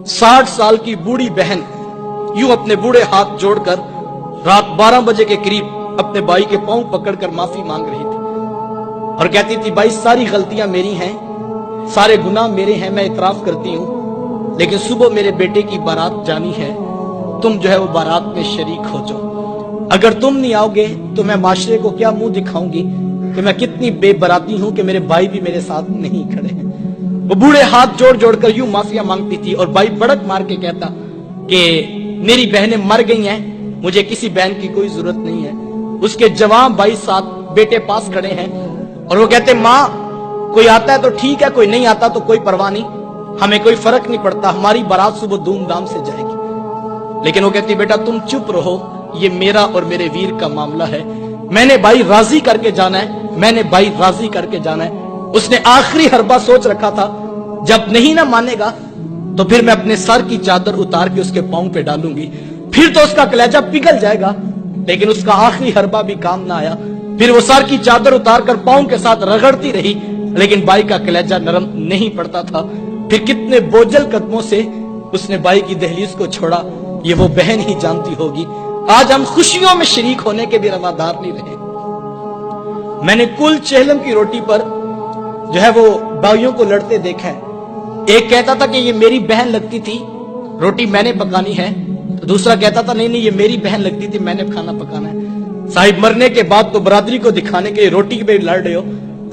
60 साल की बूढ़ी बहन यूं अपने बूढ़े हाथ जोड़कर रात 12 बजे के करीब अपने भाई के पांव पकड़कर माफी मांग रही थी और कहती थी, भाई सारी गलतियां मेरी हैं, सारे गुनाह मेरे हैं, मैं इतराफ करती हूं, लेकिन सुबह मेरे बेटे की बारात जानी है, तुम जो है वो बारात में शरीक हो जाओ। अगर तुम नहीं आओगे तो मैं माशरे को क्या मुंह दिखाऊंगी कि मैं कितनी बेबराती हूं कि मेरे भाई भी मेरे साथ नहीं खड़े हैं। वो बूढ़े हाथ जोड़ जोड़कर यूं माफिया मांगती थी और भाई बड़क मार के कहता कि मेरी बहनें मर गई हैं, मुझे किसी बहन की कोई जरूरत नहीं है। उसके जवान भाई साथ बेटे पास खड़े हैं और वो कहते, माँ कोई आता है तो ठीक है, कोई नहीं आता तो कोई परवाह नहीं, हमें कोई फर्क नहीं पड़ता, हमारी बारात सुबह धूमधाम से जाएगी। लेकिन वो कहती, बेटा तुम चुप रहो, ये मेरा और मेरे वीर का मामला है, मैंने भाई राजी करके जाना है, मैंने भाई राजी करके जाना है। उसने आखिरी हरबा सोच रखा था, जब नहीं ना मानेगा तो फिर मैं अपने सर की चादर उतार के उसके पांव पे डालूंगी, फिर तो उसका कलेजा पिघल जाएगा। लेकिन उसका आखिरी हरबा भी काम ना आया, फिर वो सर की चादर उतार कर पांव के साथ रगड़ती रही, लेकिन भाई का कलेजा नरम नहीं पड़ता था। फिर कितने बोझल कदमों से उसने भाई की दहलीज को छोड़ा, ये वो बहन ही जानती होगी। आज हम खुशियों में शरीक होने के भी रवादार नहीं रहे। मैंने कुल चेहलम की रोटी पर जो है वो भाइयों को लड़ते देखा है। एक कहता था कि ये मेरी बहन लगती थी, रोटी मैंने पकानी है, तो दूसरा कहता था नहीं नहीं ये मेरी बहन लगती थी, मैंने खाना पकाना है। साहिब मरने के बाद तो बरादरी को दिखाने के लिए रोटी पे लड़ रहे हो,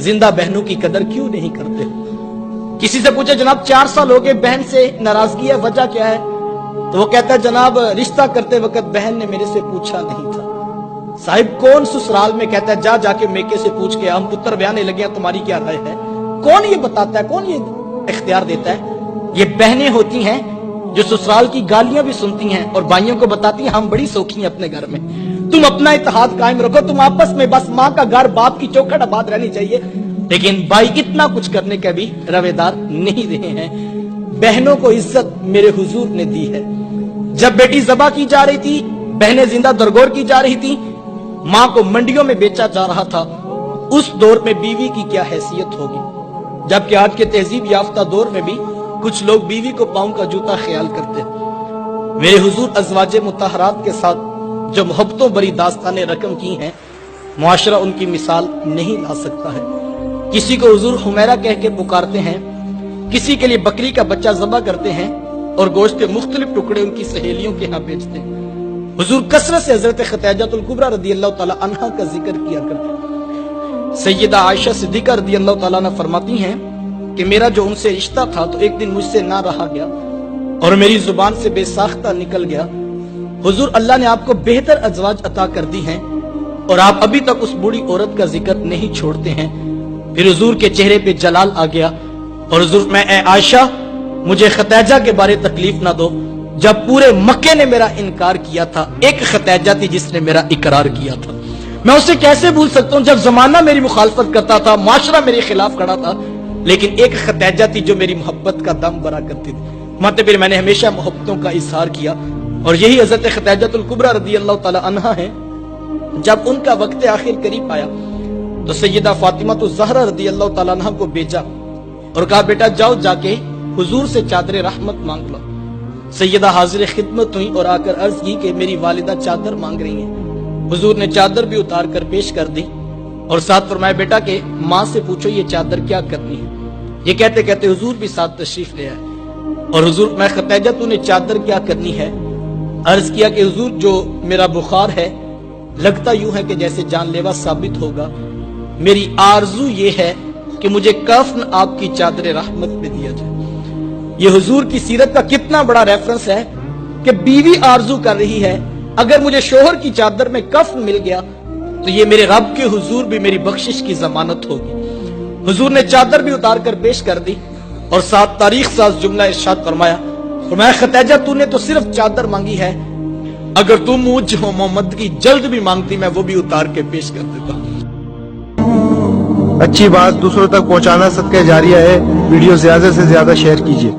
जिंदा बहनों की कदर क्यों नहीं करते हो? किसी से पूछे, जनाब 4 साल हो गए बहन से नाराजगी है, वजह क्या है? तो वो कहता है, जनाब रिश्ता करते वक्त बहन ने मेरे से पूछा नहीं था। साहिब कौन ससुराल में कहता है जा जाके मेके से पूछ के हम पुत्र ब्याने लगे हैं, तुम्हारी क्या राय है? कौन ये बताता है, कौन ये इख्तियार देता है? ये बहनें होती हैं जो ससुराल की गालियां भी सुनती हैं और भाइयों को बताती हैं हम बड़ी सौखी हैं अपने घर में, तुम अपना इत्तेहाद कायम रखो, तुम आपस में बस माँ का घर बाप की चौखट आबाद रहनी चाहिए। लेकिन भाई इतना कुछ करने के भी रवेदार नहीं रहे हैं। बहनों को इज्जत मेरे हुजूर ने दी है। जब बेटी ज़बा की जा रही थी, बहनें जिंदा दरगोर की जा रही थी, माँ को मंडियों में बेचा जा रहा था, उस दौर में बीवी की क्या हैसियत होगी? जबकि आज के तहजीब याफ्ता दौर में भी कुछ लोग बीवी को पांव का जूता ख्याल करते हैं। मेरे हुजूर अज़वाजे मुतहरात के साथ जो मोहब्बतों बड़ी दास्तानें रकम की हैं, मुआशरा उनकी मिसाल नहीं ला सकता है। किसी को हुजूर हुमैरा कह के पुकारते हैं, किसी के लिए बकरी का बच्चा ज़बा करते हैं और गोश्त के मुख्तलिफ टुकड़े उनकी सहेलियों के यहाँ बेचते हैं। हुजूर कसरत से हजरत खतीजतुल कुबरा रदियल्लाहु ताला अन्हा का जिक्र किया करते हैं। सैयदा आयशा सिद्दीका रदियल्लाहु ताला अन्हा फरमाती हैं कि मेरा जो उनसे रिश्ता था तो एक दिन मुझसे ना रहा गया और मेरी जुबान से बेसाख्ता निकल गया। हुजूर अल्लाह ने आपको बेहतर अज़वाज अता कर दी हैं और आप अभी तक उस बूढ़ी औरत का जिक्र नहीं छोड़ते हैं। फिर हुजूर के चेहरे पे जलाल आ गया और हुजूर मैं ए आयशा मुझे खतीजा के बारे तकलीफ ना दो, जब पूरे मक्के ने मेरा इनकार किया था, एक खतीजा थी जिसने मेरा इकरार किया था। मैं उसे कैसे भूल सकता हूं जब जमाना मेरी मुखालफत करता था, मुआशरा मेरे खिलाफ खड़ा था, लेकिन एक खतीजा थी जो मेरी मोहब्बत का दम भरा करती थी। मतलब फिर मैंने हमेशा मोहब्बतों का इजहार किया और यही हजरत खतीजतुल कुबरा रदियल्लाहु ताला अन्हा है। जब उनका वक्त आखिर करीब आया तो सैयदा फातिमा तो ज़हरा रदियल्लाहु ताला अन्हा को भेजा और कहा, बेटा जाओ जाके हुजूर से चादर रहमत मांग लो। सैयदा हाजिर खिदमत हुई और आकर अर्ज की कि मेरी वालिदा चादर मांग रही हैं। हुजूर ने चादर भी उतार कर पेश कर दी और साथ फरमाया, बेटा के माँ से पूछो ये चादर क्या करनी है। ये कहते कहते हुजूर भी साथ तशरीफ ले आए और हुजूर मैं खतीजा तूने चादर क्या करनी है? अर्ज किया कि हुजूर जो मेरा बुखार है लगता यूं है कि जैसे जानलेवा साबित होगा, मेरी आरजू ये है कि मुझे कफन आपकी चादर रहमत पे दिया जाए। ये हुजूर की सीरत का कितना बड़ा रेफरेंस है कि बीवी आरजू कर रही है, अगर मुझे शोहर की चादर में कफन मिल गया तो ये मेरे रब के हुजूर भी मेरी बख्शिश की जमानत होगी। हुजूर ने चादर भी उतार कर पेश कर दी और साथ तारीख साज जुमला इरशाद फरमाया, मैं खतीजा तूने तो सिर्फ चादर मांगी है, अगर तू मुझ मोहम्मद की जल्द भी मांगती मैं वो भी उतार के पेश कर देता। अच्छी बात दूसरों तक पहुंचाना सदका जारिया है। वीडियो ज्यादा से ज्यादा शेयर कीजिए।